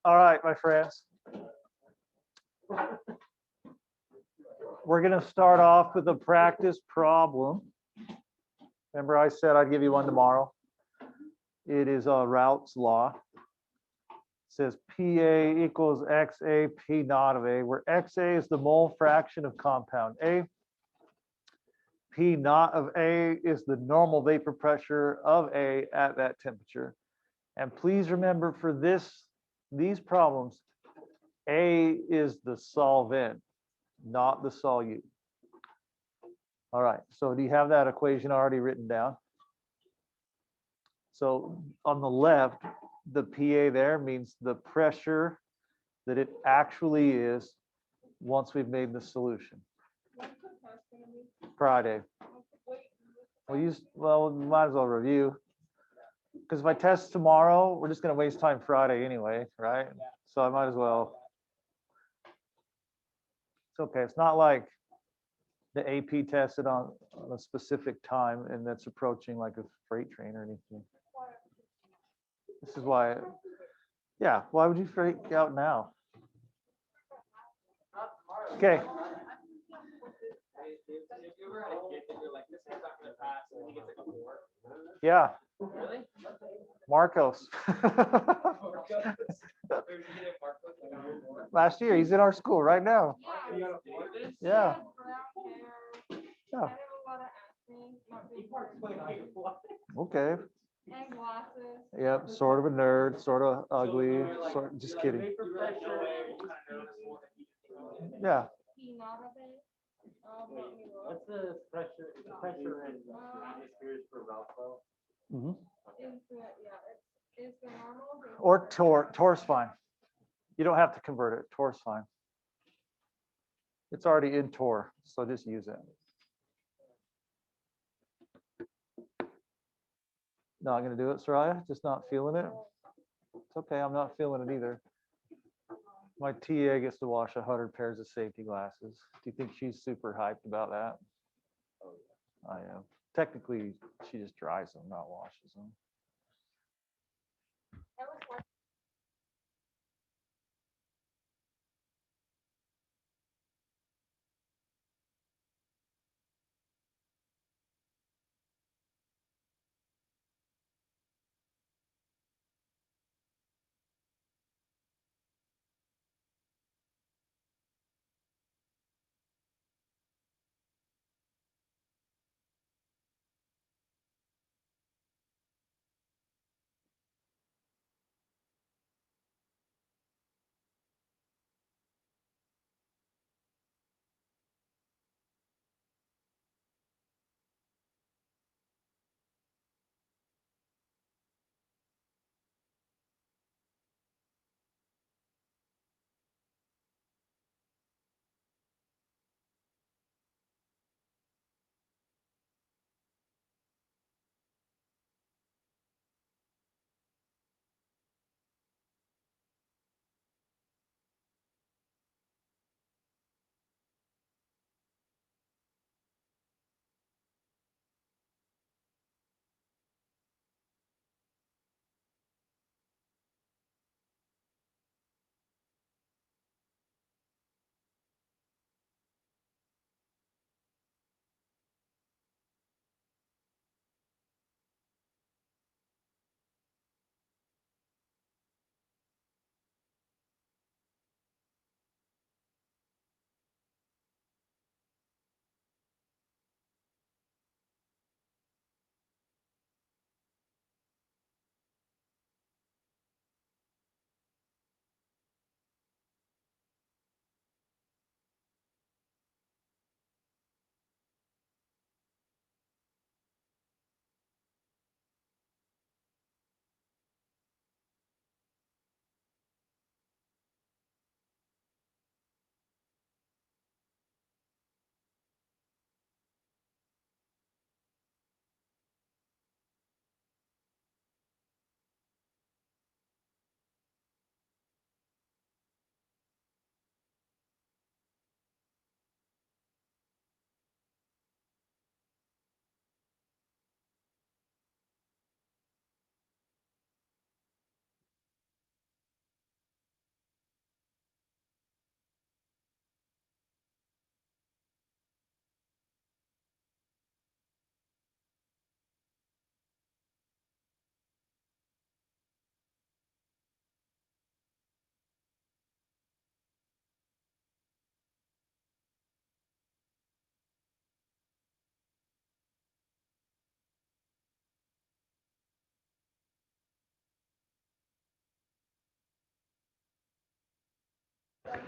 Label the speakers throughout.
Speaker 1: All right, my friends. We're going to start off with a practice problem. Remember I said I'd give you one tomorrow. It is Raoult's law. It says PA equals XA P naught of A, where XA is the mole fraction of compound A. P naught of A is the normal vapor pressure of A at that temperature. And please remember for these problems, A is the solvent, not the solute. All right, so do you have that equation already written down? So on the left, the PA there means the pressure that it actually is once we've made the solution. Friday. Well, we might as well review. Because if I test tomorrow, we're just going to waste time Friday anyway, right? So I might as well. It's okay. It's not like the AP tested on a specific time and that's approaching like a freight train or anything. This is why, yeah, why would you freak out now? Okay. Yeah. Marcos. Last year, he's in our school right now. Yeah. Yeah. Okay. Yep, sort of a nerd, sort of ugly, just kidding. Yeah.
Speaker 2: What's the pressure? The pressure in atmospheres for Valpo?
Speaker 1: Mm-hmm. Or tor's fine. You don't have to convert it. Tor's fine. It's already in tor, so just use it. Not going to do it, Soraya? Just not feeling it? It's okay. I'm not feeling it either. My TA gets to wash 100 pairs of safety glasses. Do you think she's super hyped about that? I am. Technically, she just dries them, not washes them.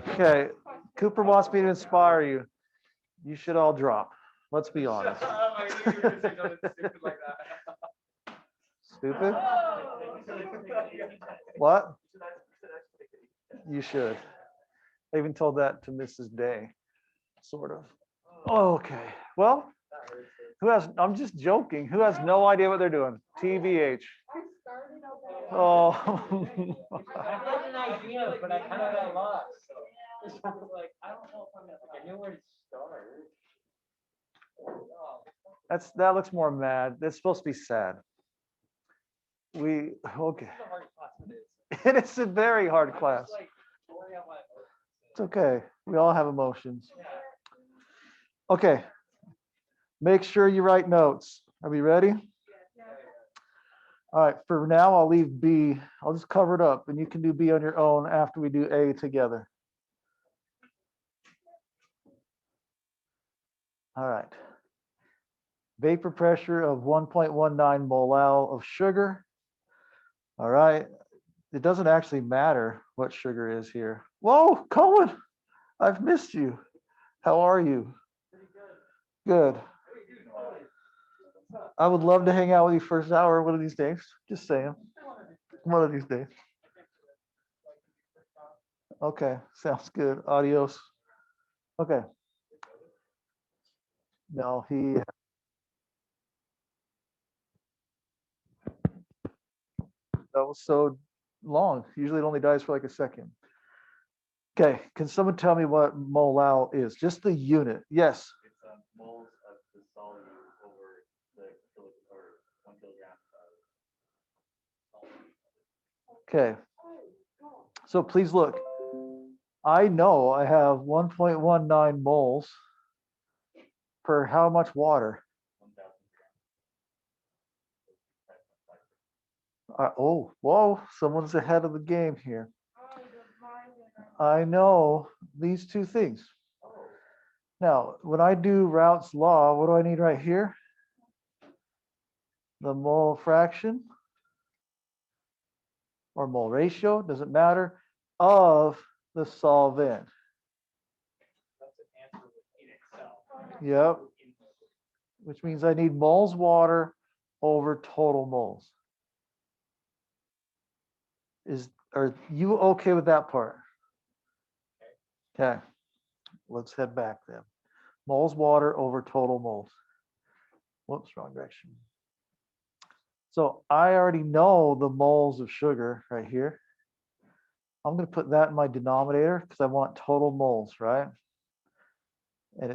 Speaker 1: Okay, Cooper wants me to inspire you. You should all drop. Let's be honest. Stupid? What? You should. I even told that to Mrs. Day, sort of. Okay, well, I'm just joking. Who has no idea what they're doing? TBH. Oh.
Speaker 2: I had an idea, but I kind of got lost. Like, I don't know if I'm gonna, I knew where to start.
Speaker 1: That looks more mad. That's supposed to be sad. Okay. It is a very hard class. It's okay. We all have emotions. Okay. Make sure you write notes. Are we ready? All right. For now, I'll leave B. I'll just cover it up and you can do B on your own after we do A together. All right. Vapor pressure of 1.19 molal of sugar. All right. It doesn't actually matter what sugar is here. Whoa, Cohen, I've missed you. How are you? Good. I would love to hang out with you first hour one of these days. Just saying. One of these days. Okay, sounds good. Adios. Okay. No, that was so long. Usually it only dies for like a second. Okay, can someone tell me what molal is? Just the unit. Yes.
Speaker 2: It's moles of the solute over the or 1 kilogram.
Speaker 1: Okay. So please look. I know I have 1.19 moles per how much water?
Speaker 2: 1,000 grams.
Speaker 1: Oh, whoa, someone's ahead of the game here. I know these two things. Now, when I do Raoult's law, what do I need right here? The mole fraction or mole ratio, doesn't matter, of the solvent.
Speaker 2: That's an answer in itself.
Speaker 1: Yep. Which means I need moles water over total moles. Are you okay with that part? Okay. Let's head back then. Moles water over total moles. Whoops, wrong direction. So I already know the moles of sugar right here. I'm going to put that in my denominator because I want total moles, right? And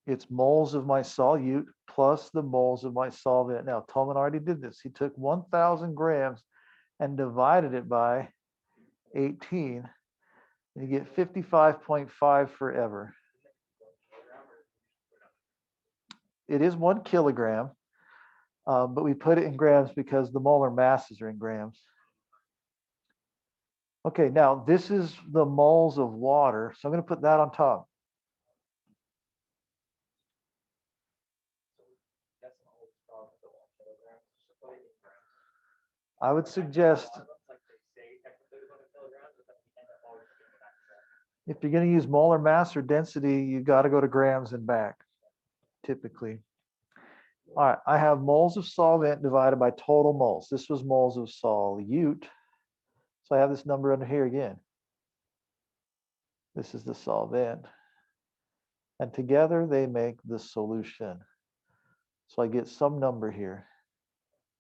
Speaker 1: it's moles of my solute plus the moles of my solvent. Now, Tolman already did this. He took 1,000 grams and divided it by 18. And you get 55.5 forever. It is 1 kilogram, but we put it in grams because the molar masses are in grams. Okay, now this is the moles of water. So I'm going to put that on top. I would suggest if you're going to use molar mass or density, you got to go to grams and back, typically. All right, I have moles of solvent divided by total moles. This was moles of solute. So I have this number under here again. This is the solvent. And together they make the solution. So I get some number here.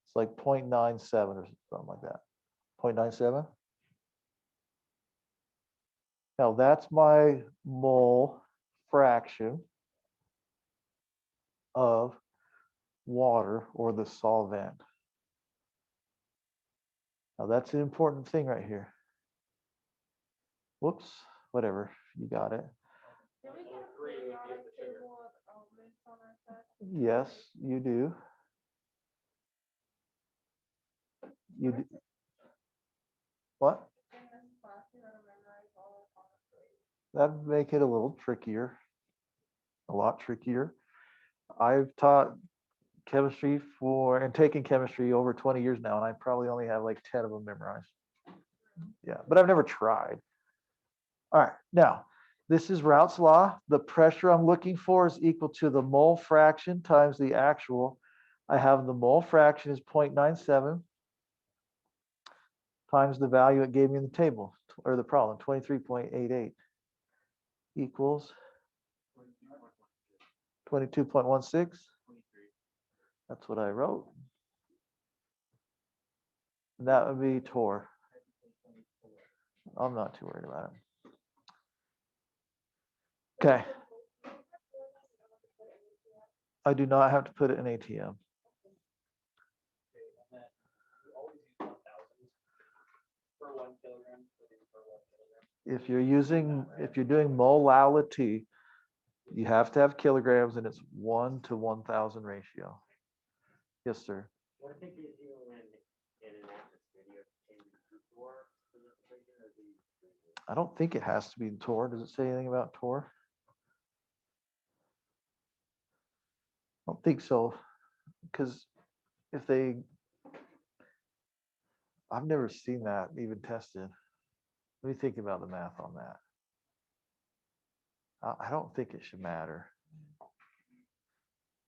Speaker 1: It's like 0.97 or something like that. 0.97. Now that's my mole fraction of water or the solvent. Now that's an important thing right here. Whoops, whatever, you got it. Yes, you do. You do. What? That'd make it a little trickier, a lot trickier. I've taught chemistry and taken chemistry over 20 years now, and I probably only have like 10 of them memorized. Yeah, but I've never tried. All right, now This is Raoult's law. The pressure I'm looking for is equal to the mole fraction times the actual. I have the mole fraction is 0.97 times the value it gave me in the table or the problem, 23.88 equals 22.16. That's what I wrote. That would be torr. I'm not too worried about it. Okay. I do not have to put it in ATM. If you're doing molality, you have to have kilograms and it's 1 to 1,000 ratio. Yes, sir.
Speaker 2: What if it gives you in an atmosphere, do you have to change it to torr for this equation, or do you?
Speaker 1: I don't think it has to be torr. Does it say anything about torr? I don't think so, because if they, I've never seen that even tested. Let me think about the math on that. I don't think it should matter.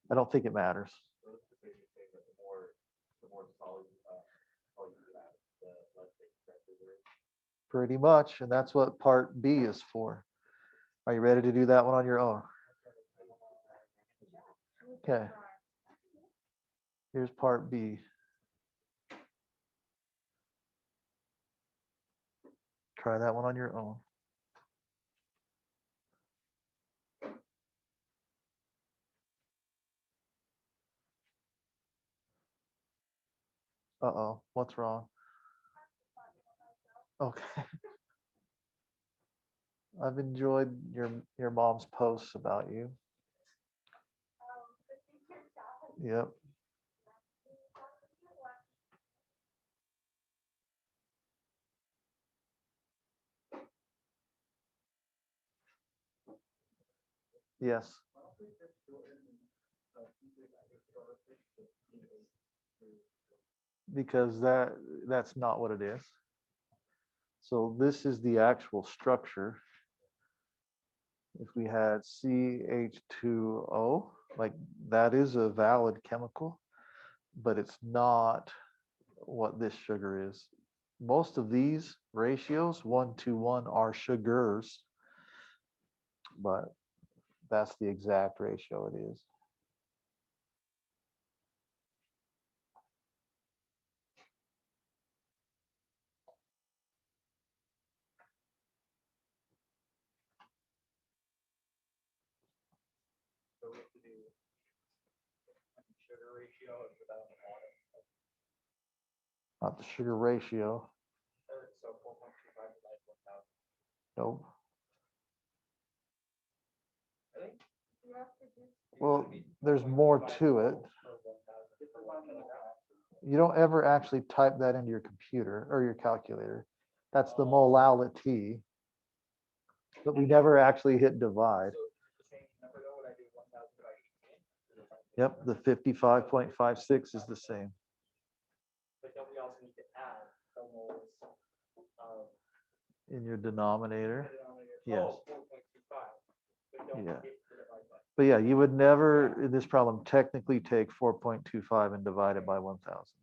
Speaker 1: I don't think it matters. Pretty much, and that's what part B is for. Are you ready to do that one on your own? Okay. Here's part B. Try that one on your own. Uh-oh, what's wrong? Okay. I've enjoyed your mom's posts about you. Yep. Yes. Because that's not what it is. So this is the actual structure. If we had CH2O, like that is a valid chemical, but it's not what this sugar is. Most of these ratios, 1:1, are sugars, but that's the exact ratio it is.
Speaker 2: So we have to do sugar ratio without the water.
Speaker 1: Not the sugar ratio.
Speaker 2: So 4.25 divided by 1,000.
Speaker 1: Nope.
Speaker 2: Really?
Speaker 1: Well, there's more to it. You don't ever actually type that into your computer or your calculator. That's the molality. But we never actually hit divide. Yep, the 55.56 is the same.
Speaker 2: But don't we also need to add the moles of
Speaker 1: In your denominator.
Speaker 2: the
Speaker 1: Yes.
Speaker 2: denominator? Oh, 4.25. But don't
Speaker 1: Yeah.
Speaker 2: forget to divide by.
Speaker 1: But yeah, you would never in this problem technically take 4.25 and divide it by 1,000.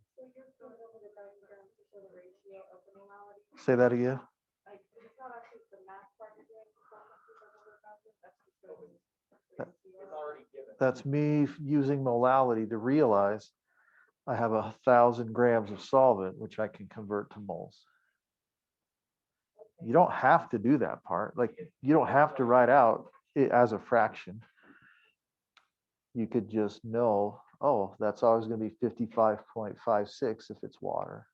Speaker 1: Say that again.
Speaker 2: It's already given.
Speaker 1: That's me using molality to realize I have 1,000 grams of solvent, which I can convert to moles. You don't have to do that part. Like you don't have to write out it as a fraction. You could just know, oh, that's always going to be 55.56 if it's water.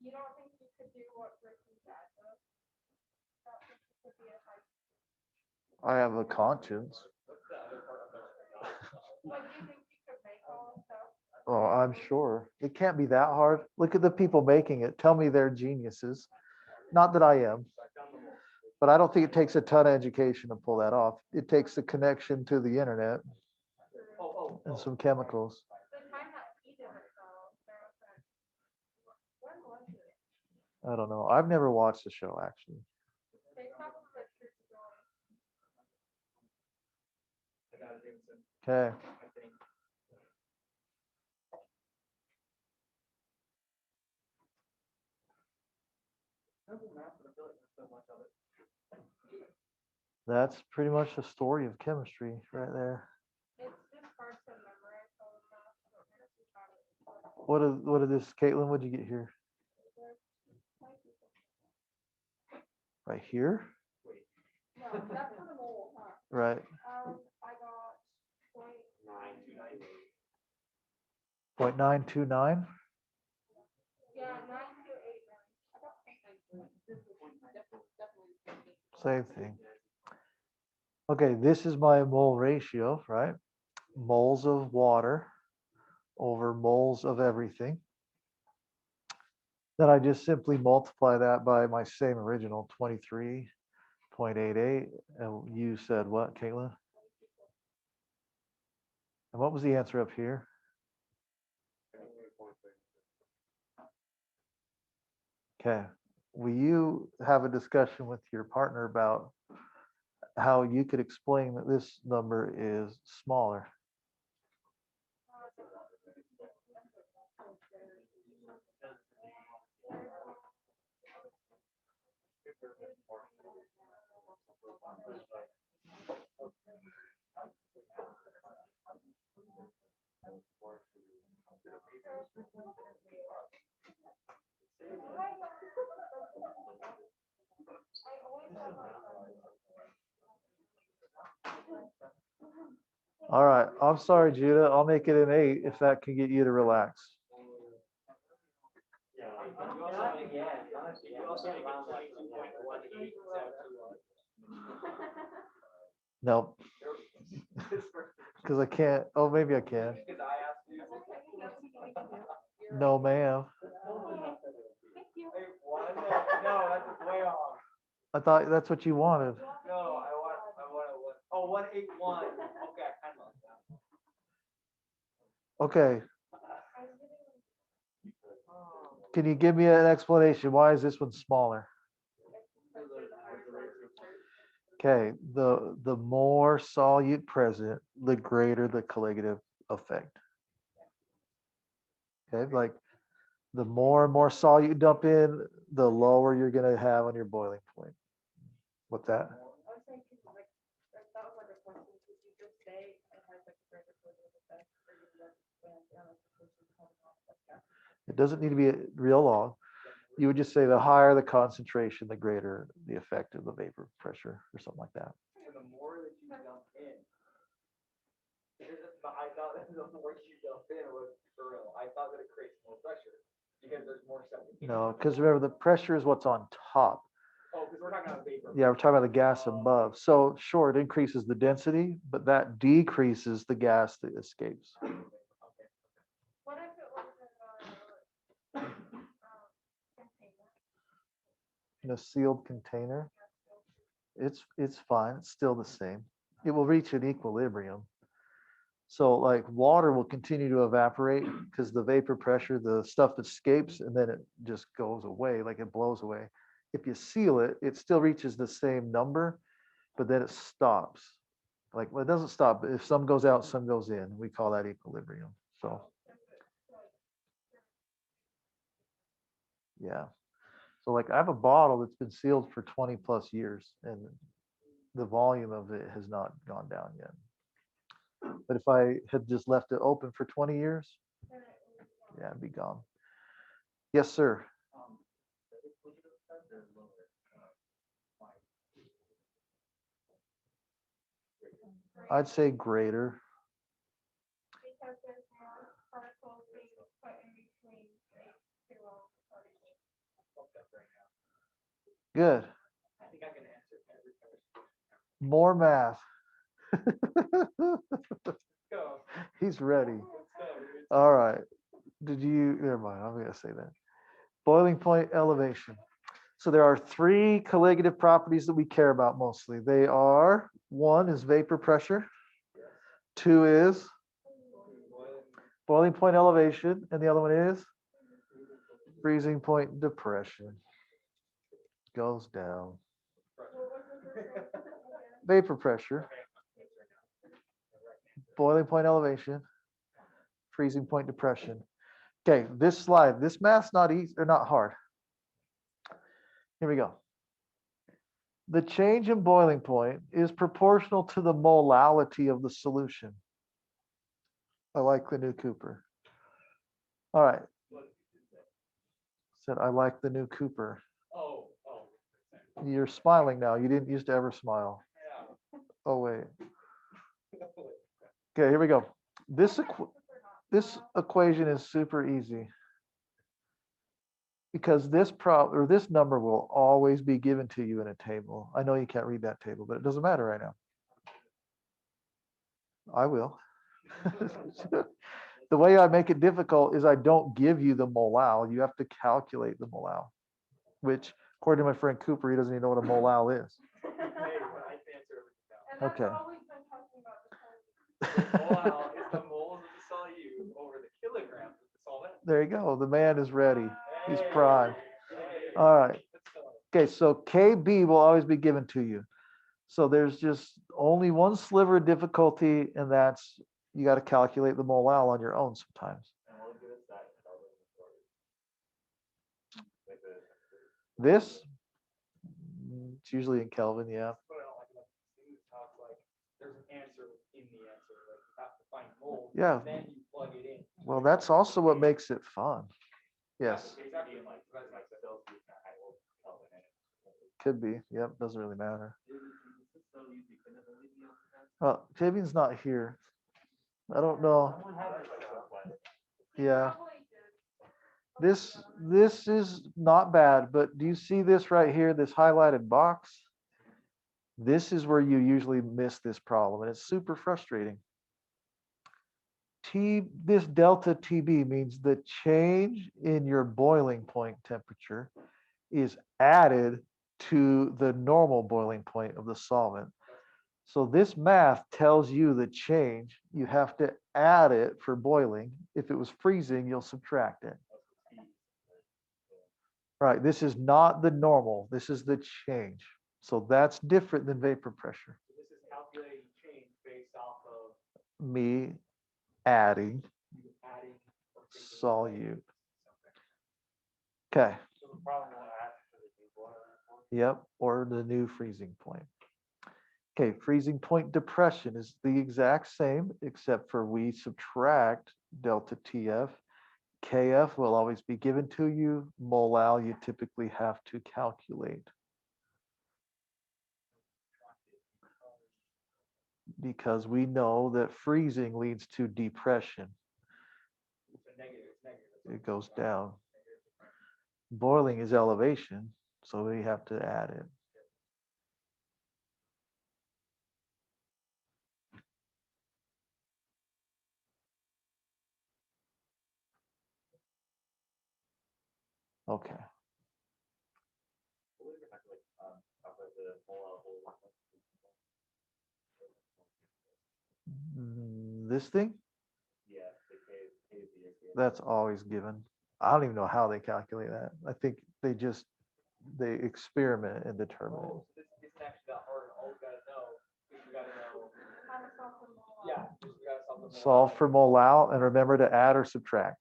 Speaker 3: You don't think you could do what Ricky said, though? Don't think you could be a high.
Speaker 1: I have a conscience.
Speaker 3: Like, do you think you could make all this stuff?
Speaker 1: Oh, I'm sure. It can't be that hard. Look at the people making it. Tell me they're geniuses. Not that I am. But I don't think it takes a ton of education to pull that off. It takes a connection to the internet and some chemicals.
Speaker 3: The time that he did it, though, there was a, when was it?
Speaker 1: I don't know. I've never watched the show actually.
Speaker 3: They probably like years ago.
Speaker 1: Okay. That's pretty much the story of chemistry right there.
Speaker 3: It's just hard to memorize all of that. I don't know if you got it.
Speaker 1: What did this, Caitlin, what'd you get here? Right here?
Speaker 3: No, that's for the mole, huh?
Speaker 1: Right.
Speaker 3: I got 0.929.
Speaker 1: 0.929?
Speaker 3: Yeah, 9289. I got 0.929.
Speaker 1: Same thing. Okay, this is my mole ratio, right? Moles of water over moles of everything. Then I just simply multiply that by my same original 23.88. And you said what, Caitlin? And what was the answer up here? Okay. Will you have a discussion with your partner about how you could explain that this number is smaller? All right, I'm sorry, Judah. I'll make it an 8 if that can get you to relax. Nope. Because I can't. Oh, maybe I can. No, ma'am.
Speaker 2: No, that's way off.
Speaker 1: I thought that's what you wanted.
Speaker 2: No, I want, oh, 181. Okay, I kind of like that.
Speaker 1: Okay. Can you give me an explanation? Why is this one smaller? Okay, the more solute present, the greater the colligative effect. Okay, like the more and more solute you dump in, the lower you're gonna have on your boiling point. What's that?
Speaker 3: I was thinking like, that was like a question, did you just say it has like a greater colligative effect, or you just expand down like the person coming off like that?
Speaker 1: It doesn't need to be real long. You would just say the higher the concentration, the greater the effect of the vapor pressure or something like that.
Speaker 2: And the more that you dump in, I thought that the more you dump in was for real. I thought that it creates more pressure because there's more stuff.
Speaker 1: No, because remember the pressure is what's on top.
Speaker 2: Oh, because we're talking about vapor.
Speaker 1: Yeah, we're talking about the gas above. So sure, it increases the density, but that decreases the gas that escapes.
Speaker 3: What if it was in a container?
Speaker 1: In a sealed container, it's fine. It's still the same. It will reach an equilibrium. So like water will continue to evaporate because the vapor pressure, the stuff escapes and then it just goes away, like it blows away. If you seal it, it still reaches the same number, but then it stops. Like, well, it doesn't stop, but if some goes out, some goes in. We call that equilibrium. So yeah. So like I have a bottle that's been sealed for 20 plus years and the volume of it has not gone down yet. But if I had just left it open for 20 years, yeah, it'd be gone. Yes, sir. I'd say greater.
Speaker 3: Because there's more particles being put in between H2O particles.
Speaker 1: Good.
Speaker 2: I think I can answer every question.
Speaker 1: More math.
Speaker 2: Go.
Speaker 1: He's ready.
Speaker 2: Let's go, dude.
Speaker 1: All right. Did you, never mind, I'm gonna say that. Boiling point elevation. So there are 3 colligative properties that we care about mostly. They are, 1 is vapor pressure, 2 is boiling point elevation, and the other one is freezing point depression. goes down. Vapor pressure, boiling point elevation, freezing point depression. Okay, this slide, this math's not easy or not hard. Here we go. The change in boiling point is proportional to the molality of the solution. I like the new Cooper. All right. Said I like the new Cooper.
Speaker 2: Oh.
Speaker 1: You're smiling now. You didn't used to ever smile. Oh wait. Okay, here we go. This equation is super easy because this number will always be given to you in a table. I know you can't read that table, but it doesn't matter right now. I will. The way I make it difficult is I don't give you the molal. You have to calculate the molal, which according to my friend Cooper, he doesn't even know what a molal is. Okay.
Speaker 2: Molal is the moles of the solute over the kilograms of the solvent.
Speaker 1: There you go. The man is ready. He's prime. All right. Okay, so KB will always be given to you. So there's just only one sliver of difficulty, and that's you got to calculate the molal on your own sometimes. This, it's usually in Kelvin, yeah.
Speaker 2: What I don't like about this is how it's like there's an answer in the answer. Like you have to find moles.
Speaker 1: Yeah.
Speaker 2: And then you plug it in.
Speaker 1: Well, that's also what makes it fun. Yes,
Speaker 2: Exactly.
Speaker 1: could be. Yep, doesn't really matter. Well, Javian's not here. I don't know. Yeah. This is not bad, but do you see this right here, this highlighted box? This is where you usually miss this problem, and it's super frustrating. This delta TB means the change in your boiling point temperature is added to the normal boiling point of the solvent. So this math tells you the change. You have to add it for boiling. If it was freezing, you'll subtract it. Right, this is not the normal. This is the change. So that's different than vapor pressure.
Speaker 2: So this is calculating change based off of
Speaker 1: Me adding
Speaker 2: you adding or taking
Speaker 1: solute. Okay.
Speaker 2: So the problem will ask for the new boiling point.
Speaker 1: Yep, or the new freezing point. Okay, freezing point depression is the exact same, except for we subtract delta TF. KF will always be given to you. Molal you typically have to calculate. Because we know that freezing leads to depression.
Speaker 2: It's negative.
Speaker 1: It goes down. Boiling is elevation, so we have to add it. Okay. This thing? That's always given. I don't even know how they calculate that. I think they experiment and determine it.
Speaker 2: Oh, so this isn't actually that hard. All we gotta know is we gotta know. Yeah, just we gotta solve the
Speaker 1: Solve for molal and remember to add or subtract.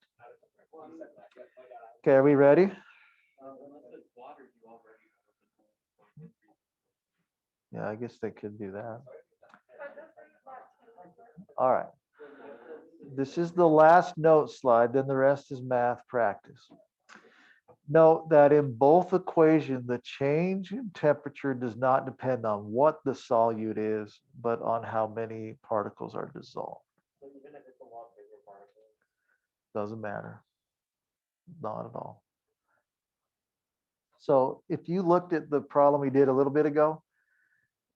Speaker 1: Okay, are we ready? Yeah, I guess they could do that. All right. This is the last note slide, then the rest is math practice. Note that in both equations, the change in temperature does not depend on what the solute is, but on how many particles are dissolved.
Speaker 2: So even if it's a lot bigger particle.
Speaker 1: Doesn't matter. Not at all. So if you looked at the problem we did a little bit ago,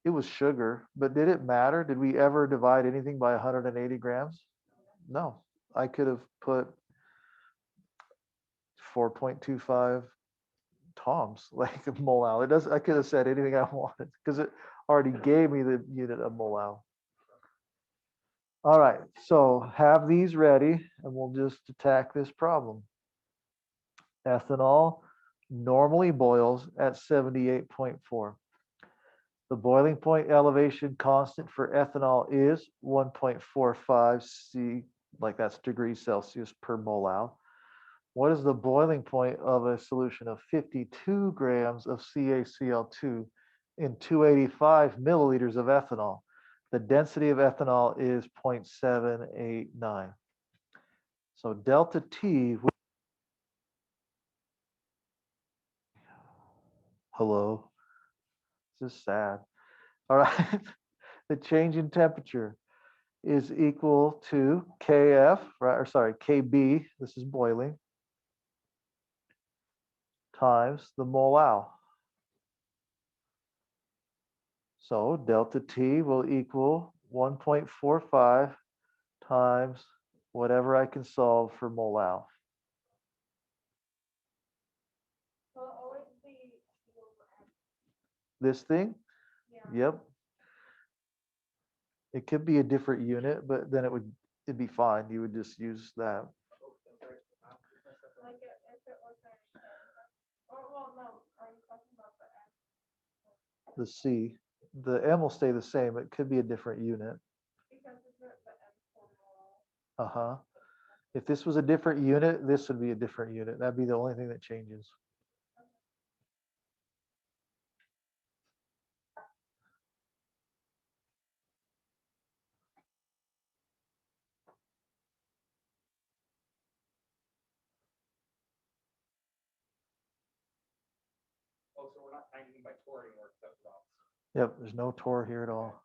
Speaker 1: it was sugar, but did it matter? Did we ever divide anything by 180 grams? No, I could have put 4.25 toms, like molal. It does. I could have said anything I wanted because it already gave me the unit of molal. All right, so have these ready, and we'll just attack this problem. Ethanol normally boils at 78.4. The boiling point elevation constant for ethanol is 1.45 C, like that's degrees Celsius per molal. What is the boiling point of a solution of 52 grams of CaCl2 in 285 milliliters of ethanol? The density of ethanol is 0.789. So delta T, hello, this is sad. All right, the change in temperature is equal to Kf, right, or sorry, Kb, this is boiling, times the molal. So delta T will equal 1.45 times whatever I can solve for molal.
Speaker 3: So it'll always be T over M.
Speaker 1: This thing,
Speaker 3: Yeah.
Speaker 1: yep. It could be a different unit, but then it'd be fine. You would just use that.
Speaker 3: Like if it was an M, or well, no, are you talking about the M?
Speaker 1: The C, the M will stay the same. It could be a different unit.
Speaker 3: Because it's the M formula.
Speaker 1: Uh-huh. If this was a different unit, this would be a different unit. That'd be the only thing that changes.
Speaker 2: Oh, so we're not finding by torr anymore, except for ops.
Speaker 1: Yep, there's no torr here at all.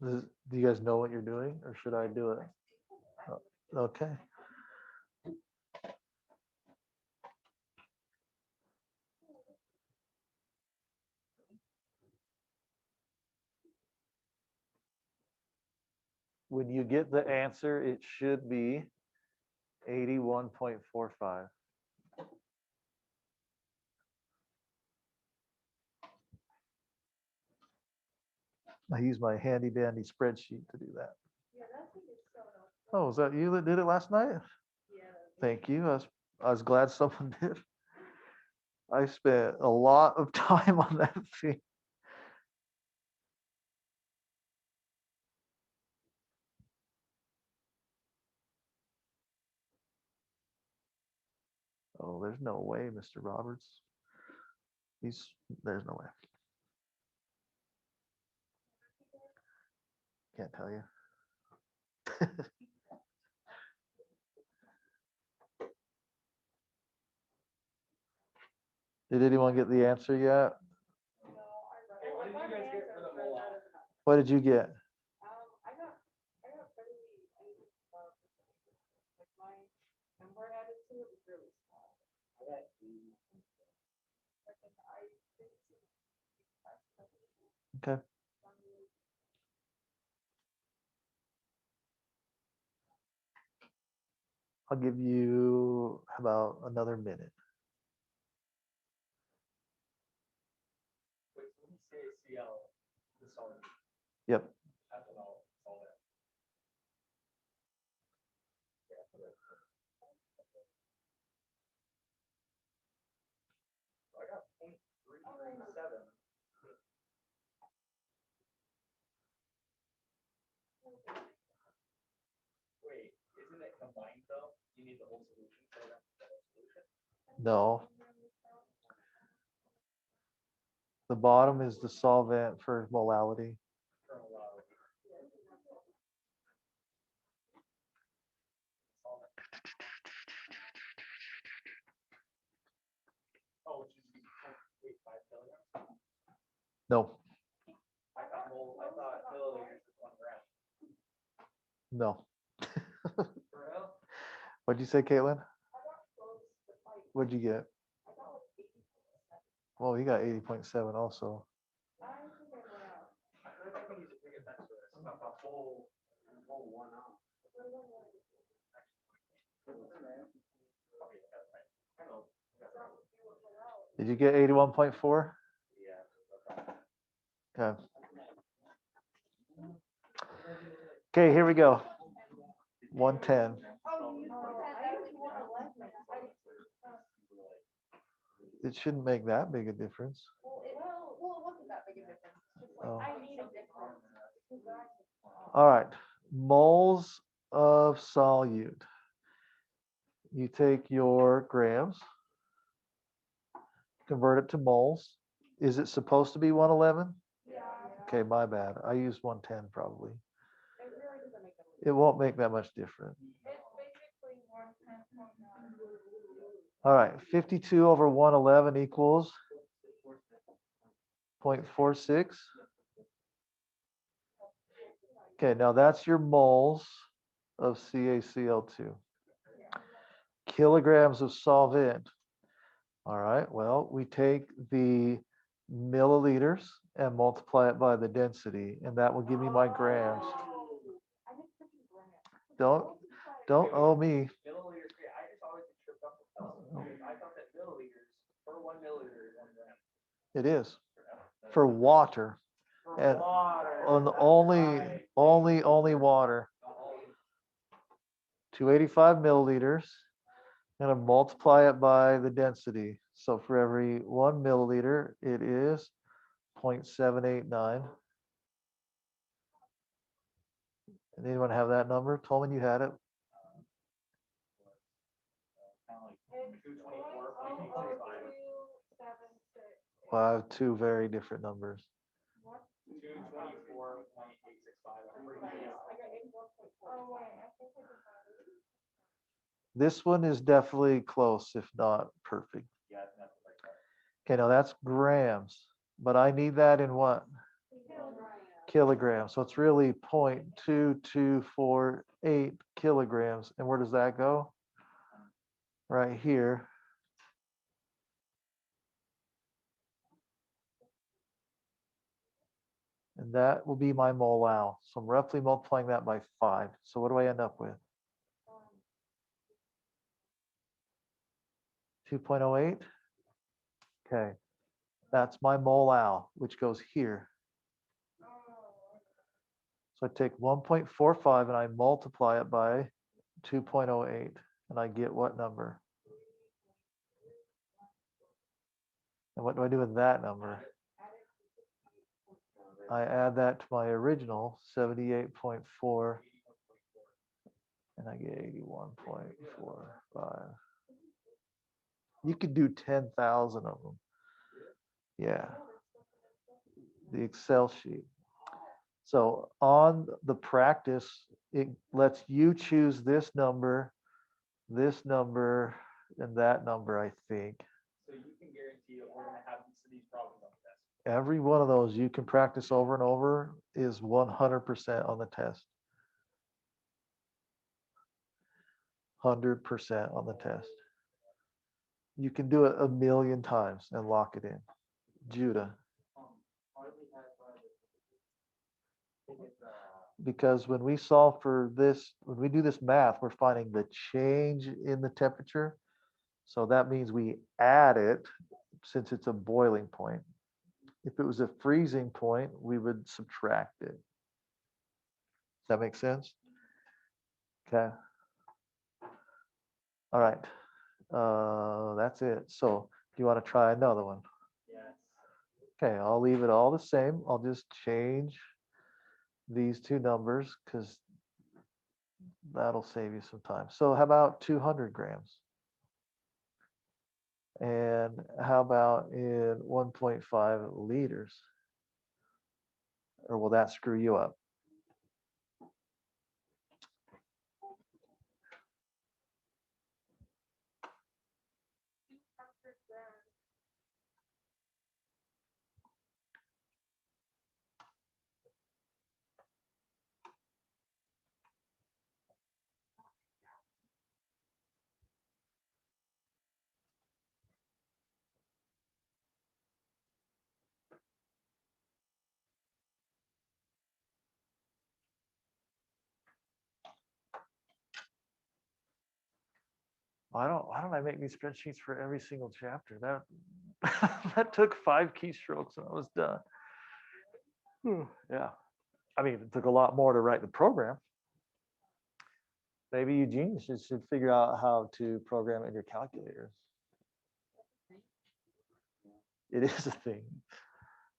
Speaker 1: Do you guys know what you're doing, or should I do it? Okay. When you get the answer, it should be 81.45. I use my handy dandy spreadsheet to do that.
Speaker 3: Yeah, that thing is so helpful.
Speaker 1: Oh, is that you that did it last night?
Speaker 3: Yeah.
Speaker 1: Thank you. I was glad someone did. I spent a lot of time on that thing. Oh, there's no way, Mr. Roberts. There's no way. Can't tell you. Did anyone get the answer yet?
Speaker 3: No, I got an answer, but that is not.
Speaker 1: What did you get?
Speaker 3: I got barely anything above the same. Like my number added to it was really small.
Speaker 2: I got E.
Speaker 3: Like and I didn't see the class definition.
Speaker 1: Okay. I'll give you about another minute.
Speaker 2: Wait, so when you say CL, the solid,
Speaker 1: Yep.
Speaker 2: ethanol, solid. Yeah, correct. So I got 0.337. Wait, isn't it combined though? You need the whole solution for that the whole solution?
Speaker 1: No. The bottom is the solvent for molality.
Speaker 2: For a while. Oh, which is 0.85 kilograms.
Speaker 1: No,
Speaker 2: I thought milliliters is 1 gram.
Speaker 1: no.
Speaker 2: For real?
Speaker 1: What'd you say, Caitlin?
Speaker 3: I got close to like
Speaker 1: What'd you get?
Speaker 3: I got like 80%.
Speaker 1: Oh, you got 80.7 also.
Speaker 3: I think I went out.
Speaker 2: I feel like I can use a big event for this. About the whole
Speaker 1: Did you get 81.4? Okay. Okay, here we go. 110. It shouldn't make that big a difference.
Speaker 3: Well, it wasn't that big a difference. Just like,
Speaker 1: Oh.
Speaker 3: I need a difference.
Speaker 1: All right, moles of solute. You take your grams, convert it to moles. Is it supposed to be 111?
Speaker 3: Yeah.
Speaker 1: Okay, my bad. I used 110 probably.
Speaker 3: It really doesn't make a.
Speaker 1: It won't make that much difference.
Speaker 3: It's basically 110.9.
Speaker 1: All right, 52 over 111 equals 0.46. Okay, now that's your moles of CaCl2. Kilograms of solvent. All right, well, we take the milliliters and multiply it by the density, and that will give me my grams.
Speaker 3: I didn't think you grams.
Speaker 1: Don't owe me.
Speaker 2: Milliliters, yeah, I just always get tripped up with those. I thought that milliliters, per 1 milliliter is 1 gram.
Speaker 1: It is for water.
Speaker 2: For
Speaker 1: And
Speaker 2: water.
Speaker 1: on
Speaker 2: that's
Speaker 1: only
Speaker 2: right.
Speaker 1: water. 285 milliliters. Gonna multiply it by the density. So for every 1 milliliter, it is 0.789. And anyone have that number? Tolman, you had it.
Speaker 3: It's 0.00276.
Speaker 1: Well, I have two very different numbers.
Speaker 3: What?
Speaker 2: 224.865.
Speaker 3: I got 81.4. Oh, wait, I think I just got it.
Speaker 1: This one is definitely close, if not perfect.
Speaker 2: Yeah, that's like that.
Speaker 1: Okay, now that's grams, but I need that in what? Kilograms. So it's really 0.2248 kilograms. And where does that go? Right here. And that will be my mole. So I'm roughly multiplying that by 5. So what do I end up with? 2.08. Okay, that's my mole, which goes here. So I take 1.45 and I multiply it by 2.08, and I get what number? And what do I do with that number? I add that to my original 78.4, and I get 81.45. You could do 10,000 of them. Yeah. The Excel sheet. So on the practice, it lets you choose this number, and that number, I think.
Speaker 2: So you can guarantee that we're gonna have these problems on the test.
Speaker 1: Every one of those you can practice over and over is 100% on the test. 100% on the test. You can do it a million times and lock it in. Judah. Because when we solve for this, when we do this math, we're finding the change in the temperature. So that means we add it since it's a boiling point. If it was a freezing point, we would subtract it. Does that make sense? Okay. All right. That's it. So do you want to try another one?
Speaker 2: Yes.
Speaker 1: Okay, I'll leave it all the same. I'll just change these two numbers because that'll save you some time. So how about 200 grams? And how about in 1.5 liters? Or will that screw you up? why don't I make these spreadsheets for every single chapter? That took 5 keystrokes and I was done. Yeah. I mean, it took a lot more to write the program. Maybe Eugene should figure out how to program in your calculators. It is a thing.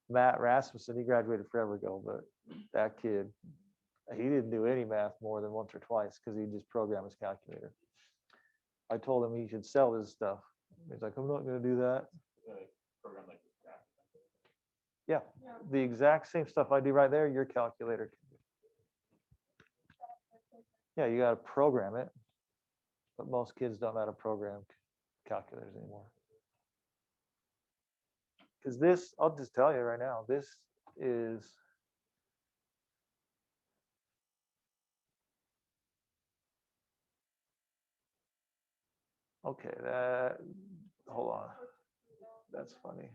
Speaker 1: Matt Rasmussen, he graduated forever ago, but that kid, he didn't do any math more than once or twice because he just programmed his calculator. I told him he should sell his stuff. He's like, I'm not going to do that. Yeah, the exact same stuff I do right there, your calculator can do. Yeah, you got to program it, but most kids don't know how to program calculators anymore. Because this, I'll just tell you right now, this is okay. Hold on, that's funny.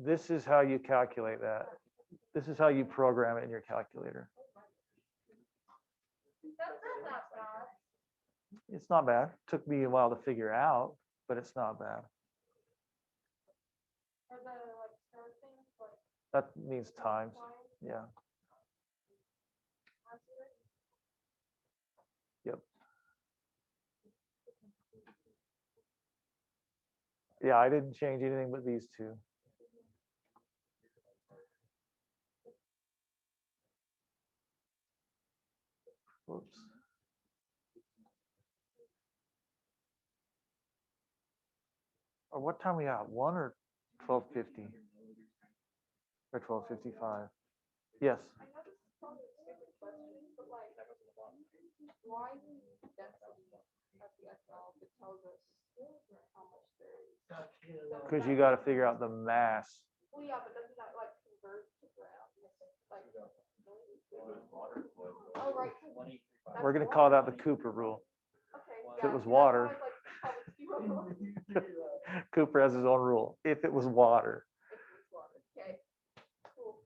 Speaker 1: This is how you calculate that. This is how you program it in your calculator. It's not bad. Took me a while to figure out, but it's not bad. That means times. Yeah. Yep. Yeah, I didn't change anything but these two. Whoops. Or what time we got? 1 or 12:50? Or 12:55? Yes.
Speaker 3: Why density of the ethanol that tells us how much there is?
Speaker 1: Because you got to figure out the mass.
Speaker 3: Well, yeah, but doesn't that like convert to grams? Like, oh, right.
Speaker 1: We're going to call that the Cooper rule.
Speaker 3: Okay.
Speaker 1: If it was water, Cooper has his own rule. If it was water.
Speaker 3: Okay. Cool.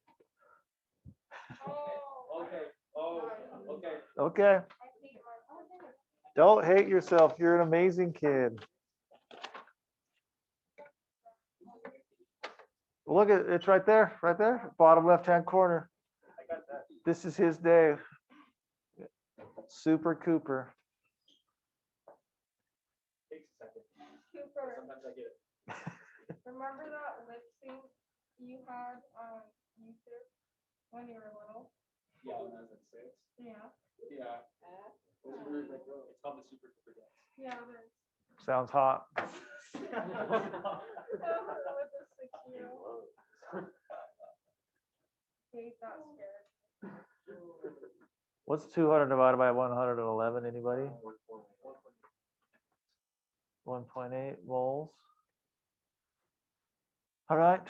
Speaker 2: Okay, oh, okay.
Speaker 1: Okay. Don't hate yourself. You're an amazing kid. Look at it's right there, bottom left-hand corner. This is his day. Super Cooper.
Speaker 3: Cooper. Remember that lip sync you had on YouTube when you were little?
Speaker 2: Yeah, when I was at 6.
Speaker 3: Yeah.
Speaker 2: Yeah. It's called the Super Cooper dance.
Speaker 3: Yeah, it is.
Speaker 1: Sounds hot.
Speaker 3: With a 6-year-old. Kate got scared.
Speaker 1: What's 200 divided by 111? Anybody? 1.8 moles. All right.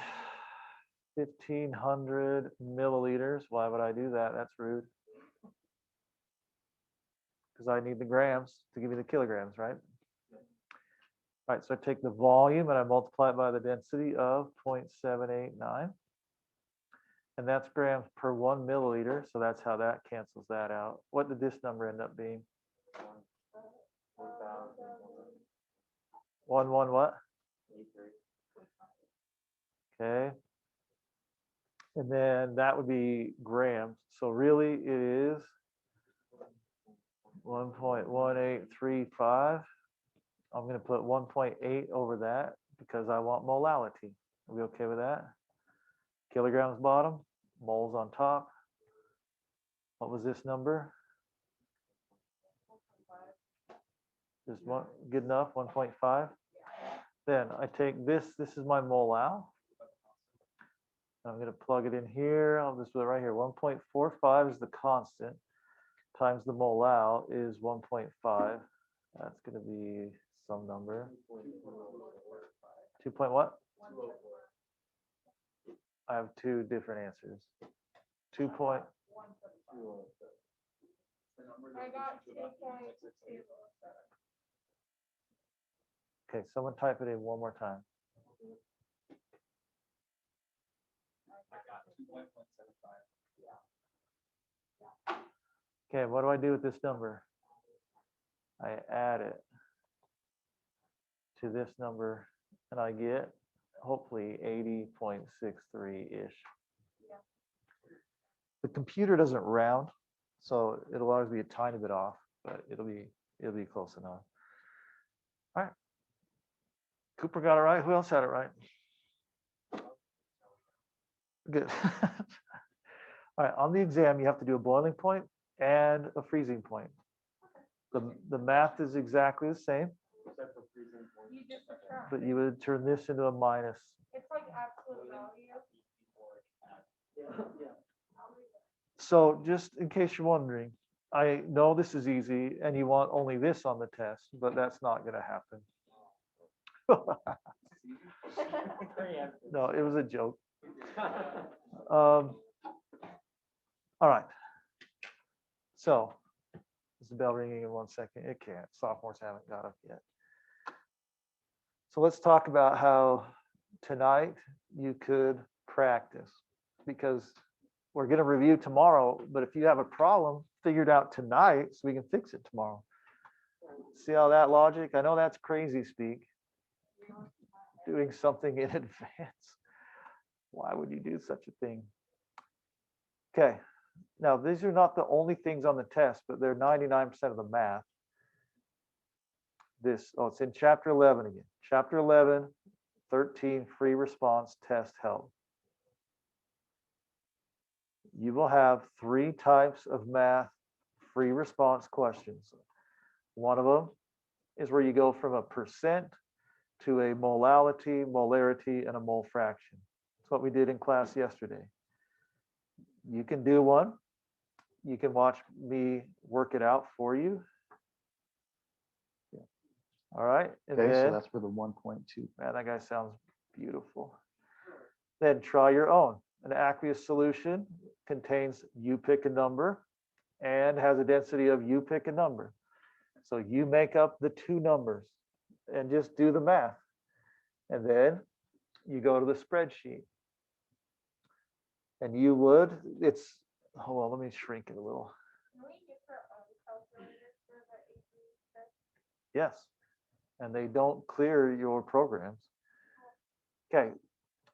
Speaker 1: 1,500 milliliters. Why would I do that? That's rude. Because I need the grams to give me the kilograms, right? All right, so I take the volume and I multiply it by the density of 0.789. And that's grams per 1 milliliter. So that's how that cancels that out. What did this number end up being? 1 what? Okay. And then that would be grams. So really it is 1.1835. I'm going to put 1.8 over that because I want molality. Are we okay with that? Kilograms bottom, moles on top. What was this number? Is one good enough? 1.5. Then I take this. This is my molal. I'm going to plug it in here. I'll just put it right here. 1.45 is the constant times the molal is 1.5. That's going to be some number. 2 point what? I have 2 different answers. 2 point.
Speaker 3: I got 2.2.
Speaker 1: Okay, someone type it in one more time.
Speaker 2: I got 2.175.
Speaker 1: Okay, what do I do with this number? I add it to this number and I get hopefully 80.63-ish.
Speaker 3: Yeah.
Speaker 1: The computer doesn't round, so it'll always be a tiny bit off, but it'll be close enough. All right. Cooper got it right. Who else had it right? Good. All right, on the exam, you have to do a boiling point and a freezing point. The math is exactly the same,
Speaker 3: You just subtract.
Speaker 1: but you would turn this into a minus.
Speaker 3: It's like absolute value.
Speaker 1: So just in case you're wondering, I know this is easy and you want only this on the test, but that's not going to happen. No, it was a joke. All right. So, is the bell ringing in 1 second? It can't. Sophomores haven't got up yet. So let's talk about how tonight you could practice, because we're going to review tomorrow, but if you have a problem, figure it out tonight so we can fix it tomorrow. See how that logic? I know that's crazy speak. Doing something in advance. Why would you do such a thing? Okay. Now, these are not the only things on the test, but they're 99% of the math. It's in chapter 11 again. Chapter 11, 13, free response test help. You will have 3 types of math free response questions. One of them is where you go from a percent to a molarity, and a mole fraction. That's what we did in class yesterday. You can do one. You can watch me work it out for you. All right. And
Speaker 4: Okay, so
Speaker 1: then,
Speaker 4: that's for the 1.2.
Speaker 1: man, that guy sounds beautiful. Then try your own. An aqueous solution contains you pick a number and has a density of you pick a number. So you make up the 2 numbers and just do the math. And then you go to the spreadsheet. And you would, hold on, let me shrink it a little.
Speaker 3: Can we get our own calculator for the AP test?
Speaker 1: Yes. And they don't clear your programs. Okay.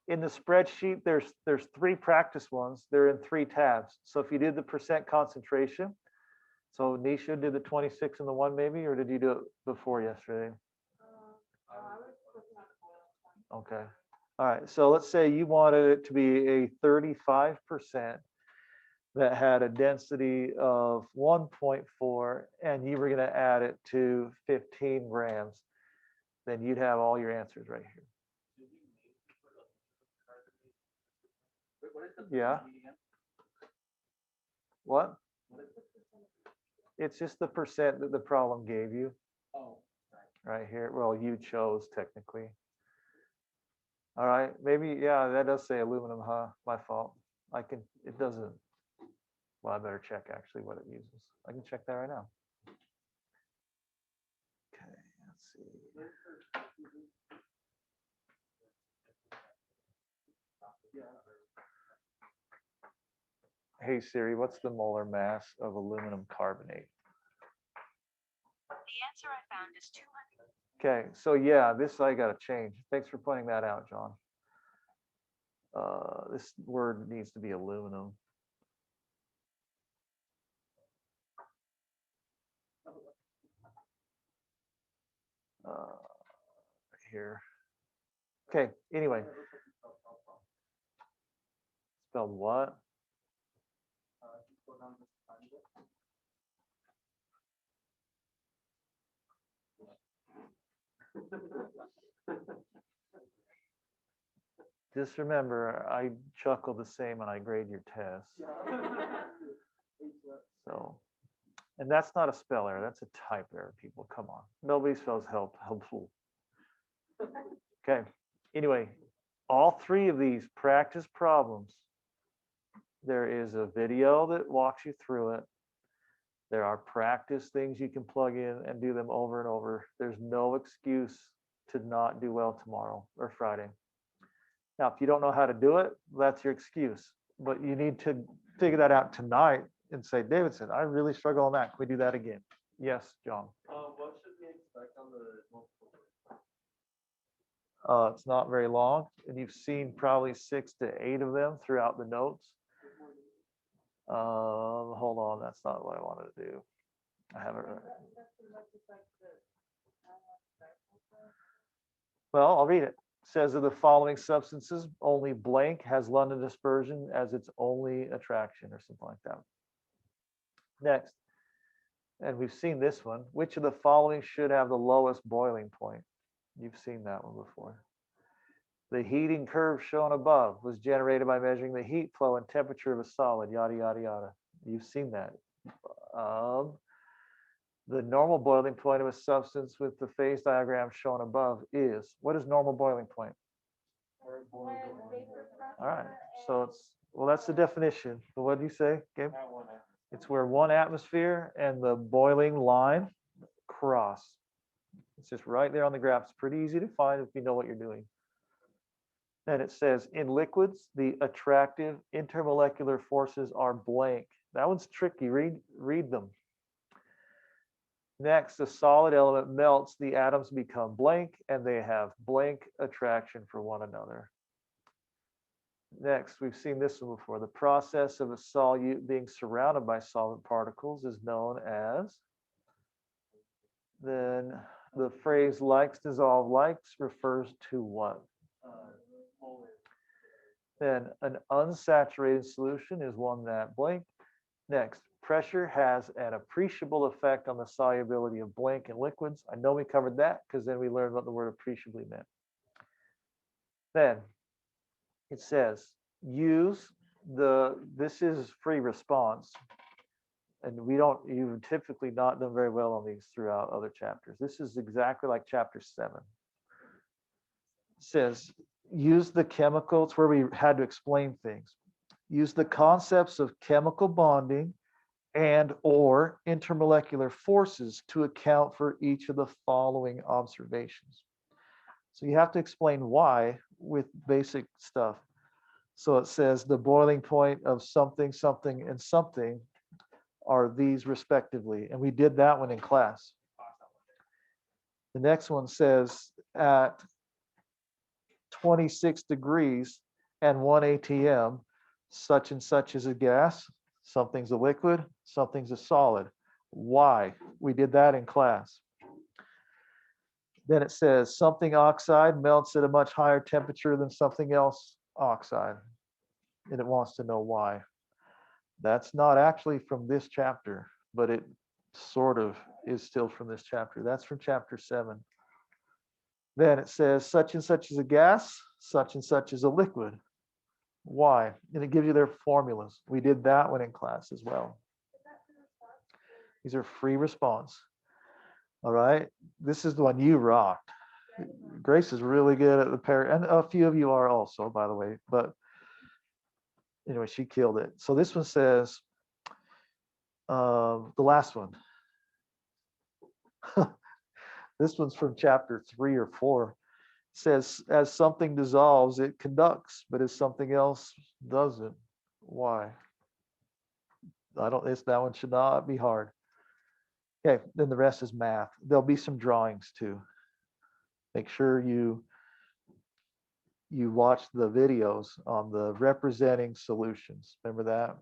Speaker 1: In the spreadsheet, there's 3 practice ones. They're in 3 tabs. So if you did the percent concentration, so Nisha did the 26 and the 1 maybe, or did you do it before yesterday?
Speaker 3: I was looking at the boil point.
Speaker 1: Okay. All right. So let's say you wanted it to be a 35% that had a density of 1.4 and you were going to add it to 15 grams. Then you'd have all your answers right here. Yeah. What? It's just the percent that the problem gave you.
Speaker 2: Oh,
Speaker 1: Right here. Well, you chose technically. All right. Maybe, yeah, that does say aluminum, huh? My fault. It doesn't. Well, I better check actually what it uses. I can check that right now. Okay, let's see. Hey Siri, what's the molar mass of aluminum carbonate?
Speaker 5: The answer I found is 200.
Speaker 1: Okay, so yeah, this I gotta change. Thanks for pointing that out, John. This word needs to be aluminum. Here. Okay, anyway. Spelled what? Just remember, I chuckle the same when I grade your tests. So, and that's not a spell error, that's a type error, people. Come on. Nobody spells helpful. Okay. Anyway, all 3 of these practice problems, there is a video that walks you through it. There are practice things you can plug in and do them over and over. There's no excuse to not do well tomorrow or Friday. Now, if you don't know how to do it, that's your excuse. But you need to figure that out tonight and say, Davidson, I really struggle on that. Can we do that again? Yes, John.
Speaker 4: What should we expect on the multiple choice?
Speaker 1: It's not very long, and you've seen probably 6 to 8 of them throughout the notes. Hold on, that's not what I wanted to do. I haven't. Well, I'll read it. It says of the following substances, only blank has London dispersion as its only attraction, or something like that. Next, and we've seen this one. Which of the following should have the lowest boiling point? You've seen that one before. The heating curve shown above was generated by measuring the heat flow and temperature of a solid, yada, yada, yada. You've seen that. The normal boiling point of a substance with the phase diagram shown above is, what is normal boiling point? All right, so it's, well, that's the definition. But what do you say, Gabe? It's where 1 atmosphere and the boiling line cross. It's just right there on the graph. It's pretty easy to find if you know what you're doing. And it says in liquids, the attractive intermolecular forces are blank. That one's tricky. Read them. Next, the solid element melts, the atoms become blank, and they have blank attraction for one another. Next, we've seen this one before. The process of a solute being surrounded by solvent particles is known as, then the phrase likes dissolve likes refers to what? Then an unsaturated solution is one that blank. Next, pressure has an appreciable effect on the solubility of blank in liquids. I know we covered that because then we learned what the word appreciably meant. Then it says use this is free response. And you've typically not done very well on these throughout other chapters. This is exactly like chapter 7. It says use the chemical, it's where we had to explain things. Use the concepts of chemical bonding and or intermolecular forces to account for each of the following observations. So you have to explain why with basic stuff. So it says the boiling point of something, something, and something are these respectively. And we did that one in class. The next one says at 26 degrees and 1 atm, such and such is a gas, something's a liquid, something's a solid. Why? We did that in class. Then it says something oxide melts at a much higher temperature than something else oxide. And it wants to know why. That's not actually from this chapter, but it sort of is still from this chapter. That's from chapter 7. Then it says such and such is a gas, such and such is a liquid. Why? And it gives you their formulas. We did that one in class as well. These are free response. All right. This is the one you rocked. Grace is really good at the pair, and a few of you are also, by the way. But anyway, she killed it. So this one says, the last one. This one's from chapter 3 or 4. It says, as something dissolves, it conducts, but as something else doesn't. Why? That one should not be hard. Okay, then the rest is math. There'll be some drawings too. Make sure you watch the videos on the representing solutions. Remember that?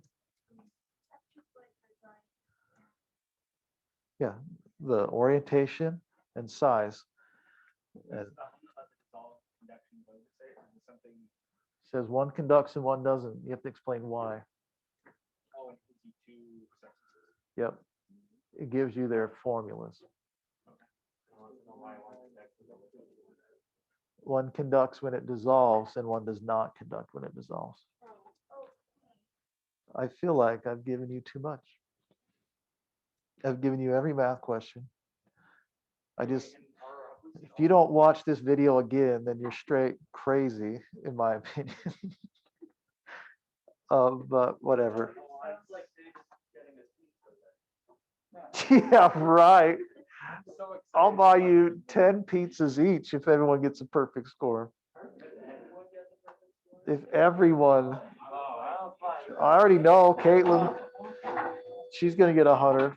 Speaker 1: Yeah, the orientation and size. And says one conducts and one doesn't. You have to explain why. Yep. It gives you their formulas. One conducts when it dissolves and one does not conduct when it dissolves. I feel like I've given you too much. I've given you every math question. If you don't watch this video again, then you're straight crazy, in my opinion. But whatever. Yeah, right. I'll buy you 10 pizzas each if everyone gets a perfect score. If everyone, I already know, Caitlin. she's gonna get 100.